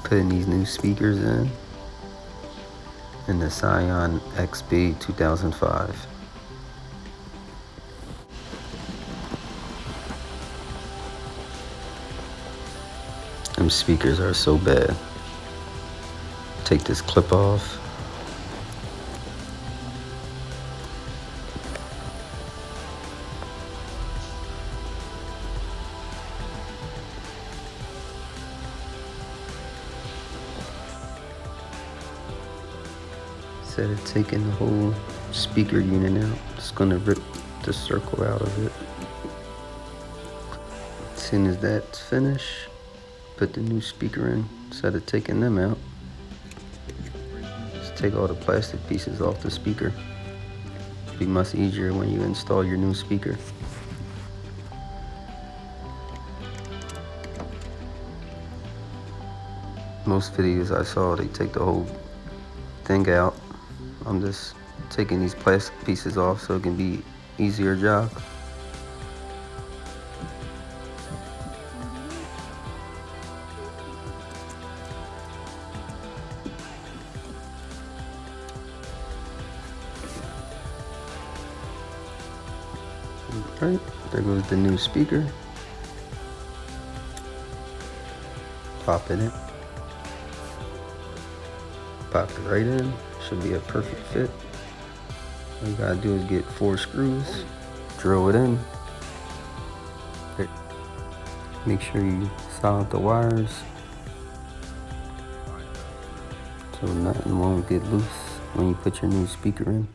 Putting these new speakers in the Scion XB 2005. Them speakers are so bad. Take this clip off. Instead of taking the whole speaker unit out, just gonna rip the circle out of it. As soon as that's finished, put the new speaker in. Instead of taking them out, just take all the plastic pieces off the speaker. It'll be much easier when you install your new speaker. Most videos I saw, they take the whole thing out. I'm just taking these plastic pieces off so it can be easier job. Alright, there goes the new speaker. Pop it in. Pop it right in. Should be a perfect fit. All you gotta do is get 4 screws, drill it in. Make sure you solder the wires so nothing won't get loose when you put your new speaker in.